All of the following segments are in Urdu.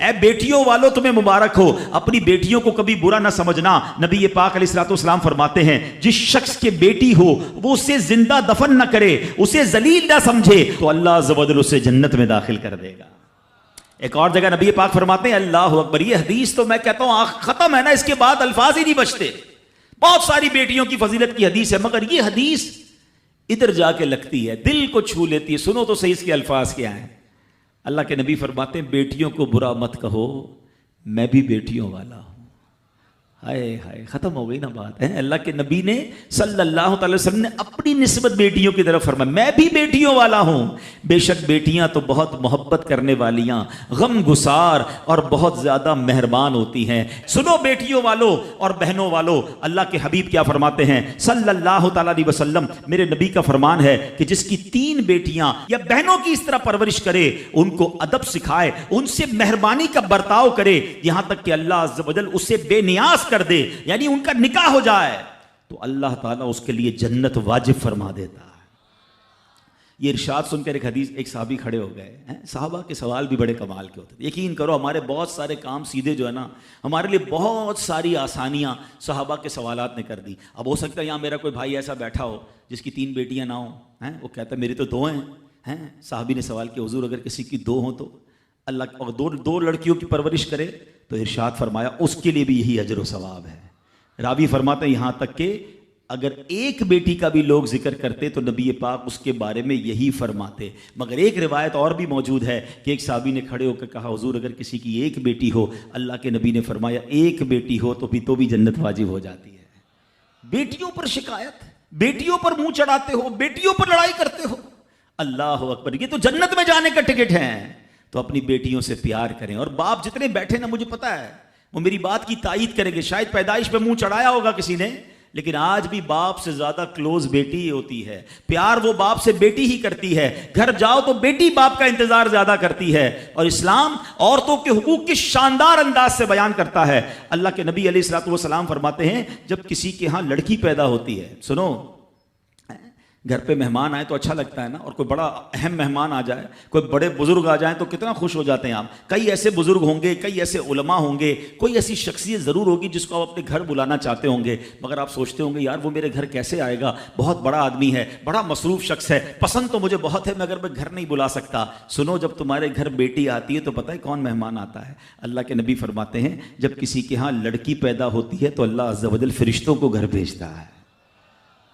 اے بیٹیوں والوں تمہیں مبارک ہو، اپنی بیٹیوں کو کبھی برا نہ سمجھنا۔ نبی پاک علیہ الصلوۃ والسلام فرماتے ہیں جس شخص کے بیٹی ہو وہ اسے زندہ دفن نہ کرے، اسے ذلیل نہ سمجھے، تو اللہ عز و جل اسے جنت میں داخل کر دے گا۔ ایک اور جگہ نبی پاک فرماتے ہیں اللہ اکبر، یہ حدیث تو میں کہتا ہوں ختم ہے نا، اس کے بعد الفاظ ہی نہیں بچتے۔ بہت ساری بیٹیوں کی فضیلت کی حدیث ہے، مگر یہ حدیث ادھر جا کے لگتی ہے، دل کو چھو لیتی ہے۔ سنو تو صحیح اس کے الفاظ کیا ہیں۔ اللہ کے نبی فرماتے ہیں بیٹیوں کو برا مت کہو، میں بھی بیٹیوں والا ہوں۔ ہائے ہائے، ختم ہو گئی نا بات ہے۔ اللہ کے نبی نے صلی اللہ تعالی وسلم نے اپنی نسبت بیٹیوں کی طرف فرمایا میں بھی بیٹیوں والا ہوں۔ بے شک بیٹیاں تو بہت محبت کرنے والیاں، غم گسار اور بہت زیادہ مہربان ہوتی ہیں۔ سنو بیٹیوں والو اور بہنوں والو، اللہ کے حبیب کیا فرماتے ہیں صلی اللہ تعالی علیہ وسلم، میرے نبی کا فرمان ہے کہ جس کی 3 بیٹیاں یا بہنوں کی اس طرح پرورش کرے، ان کو ادب سکھائے، ان سے مہربانی کا برتاؤ کرے، یہاں تک کہ اللہ عز و جل اسے بے نیاز کر دے، یعنی ان کا نکاح ہو جائے، تو اللہ تعالیٰ اس کے لیے جنت واجب فرما دیتا ہے۔ یہ ارشاد سن کر ایک صحابی کھڑے ہو گئے ہیں۔ صحابہ کے سوال بھی بڑے کمال کے ہوتے ہیں۔ یقین کرو ہمارے بہت سارے کام سیدھے جو ہے نا، ہمارے لیے بہت ساری آسانیاں صحابہ کے سوالات نے کر دی۔ اب ہو سکتا ہے یہاں میرا کوئی بھائی ایسا بیٹھا ہو جس کی 3 بیٹیاں نہ ہوں، وہ کہتا ہے میری تو 2 ہیں۔ صحابی نے سوال کیا حضور اگر کسی کی 2 ہوں تو اللہ، اور 2 لڑکیوں کی پرورش کرے، تو ارشاد فرمایا اس کے لیے بھی یہی اجر و ثواب ہے۔ راوی فرماتے ہیں یہاں تک کہ اگر ایک بیٹی کا بھی لوگ ذکر کرتے تو نبی پاک اس کے بارے میں یہی فرماتے۔ مگر ایک روایت اور بھی موجود ہے کہ ایک صحابی نے کھڑے ہو کر کہا حضور اگر کسی کی 1 بیٹی ہو، اللہ کے نبی نے فرمایا 1 بیٹی ہو تو بھی جنت واجب ہو جاتی ہے۔ بیٹیوں پر شکایت، بیٹیوں پر منہ چڑھاتے ہو، بیٹیوں پر لڑائی کرتے ہو، اللہ اکبر، یہ تو جنت میں جانے کا ٹکٹ ہے۔ تو اپنی بیٹیوں سے پیار کریں۔ اور باپ جتنے بیٹھے نا، مجھے پتا ہے وہ میری بات کی تائید کریں گے، شاید پیدائش پہ منہ چڑھایا ہوگا کسی نے، لیکن آج بھی باپ سے زیادہ کلوز بیٹی ہی ہوتی ہے۔ پیار وہ باپ سے بیٹی ہی کرتی ہے، گھر جاؤ تو بیٹی باپ کا انتظار زیادہ کرتی ہے۔ اور اسلام عورتوں کے حقوق کی شاندار انداز سے بیان کرتا ہے۔ اللہ کے نبی علیہ الصلوۃ والسلام فرماتے ہیں جب کسی کے ہاں لڑکی پیدا ہوتی ہے، سنو، گھر پہ مہمان آئے تو اچھا لگتا ہے نا، اور کوئی بڑا اہم مہمان آ جائے، کوئی بڑے بزرگ آ جائیں تو کتنا خوش ہو جاتے ہیں آپ۔ کئی ایسے بزرگ ہوں گے، کئی ایسے علماء ہوں گے، کوئی ایسی شخصیت ضرور ہوگی جس کو آپ اپنے گھر بلانا چاہتے ہوں گے، مگر آپ سوچتے ہوں گے یار وہ میرے گھر کیسے آئے گا، بہت بڑا آدمی ہے، بڑا مصروف شخص ہے، پسند تو مجھے بہت ہے مگر میں گھر نہیں بلا سکتا۔ سنو، جب تمہارے گھر بیٹی آتی ہے تو پتہ ہے کون مہمان آتا ہے؟ اللہ کے نبی فرماتے ہیں جب کسی کے ہاں لڑکی پیدا ہوتی ہے تو اللہ عز و جل فرشتوں کو گھر بھیجتا ہے۔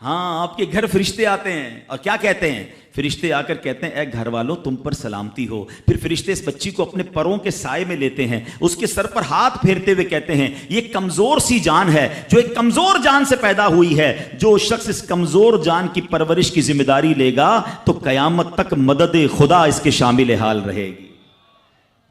ہاں، آپ کے گھر فرشتے آتے ہیں اور کیا کہتے ہیں؟ فرشتے آ کر کہتے ہیں اے گھر والوں تم پر سلامتی ہو۔ پھر فرشتے اس بچی کو اپنے پروں کے سائے میں لیتے ہیں، اس کے سر پر ہاتھ پھیرتے ہوئے کہتے ہیں یہ کمزور سی جان ہے جو ایک کمزور جان سے پیدا ہوئی ہے، جو شخص اس کمزور جان کی پرورش کی ذمہ داری لے گا تو قیامت تک مدد خدا اس کے شامل حال رہے گی۔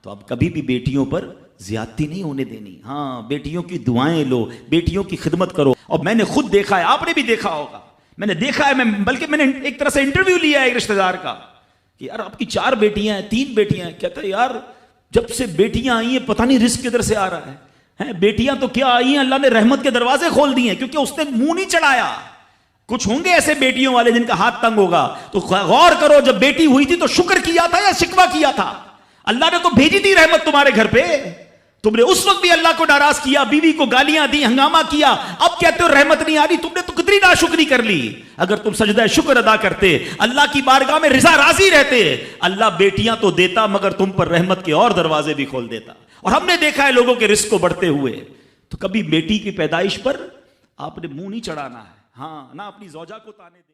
تو اب کبھی بھی بیٹیوں پر زیادتی نہیں ہونے دینی۔ ہاں، بیٹیوں کی دعائیں لو، بیٹیوں کی خدمت کرو۔ اور میں نے خود دیکھا ہے، آپ نے بھی دیکھا ہوگا، میں نے دیکھا ہے، بلکہ میں نے ایک طرح سے انٹرویو لیا ہے ایک رشتہ دار کا کہ یار آپ کی 4 بیٹیاں ہیں، 3 بیٹیاں ہیں، کہتا ہے یار جب سے بیٹیاں آئی ہیں پتہ نہیں رزق کدھر سے آ رہا ہے۔ بیٹیاں تو کیا آئی ہیں، اللہ نے رحمت کے دروازے کھول دیے ہیں، کیونکہ اس نے منہ نہیں چڑھایا۔ کچھ ہوں گے ایسے بیٹیوں والے جن کا ہاتھ تنگ ہوگا، تو غور کرو جب بیٹی ہوئی تھی تو شکر کیا تھا یا شکوہ کیا تھا؟ اللہ نے تو بھیجی تھی رحمت تمہارے گھر پہ، تم نے اس وقت بھی اللہ کو ناراض کیا، بیوی کو گالیاں دی، ہنگامہ کیا، اب کہتے ہو رحمت نہیں آ رہی۔ تم نے تو کتنی ناشکری کر لی۔ اگر تم سجدہ شکر ادا کرتے، اللہ کی بارگاہ میں رضا راضی رہتے، اللہ بیٹیاں تو دیتا مگر تم پر رحمت کے اور دروازے بھی کھول دیتا۔ اور ہم نے دیکھا ہے لوگوں کے رزق کو بڑھتے ہوئے۔ تو کبھی بیٹی کی پیدائش پر آپ نے منہ نہیں چڑھانا ہے، ہاں، نہ اپنی زوجہ کو تانے دے۔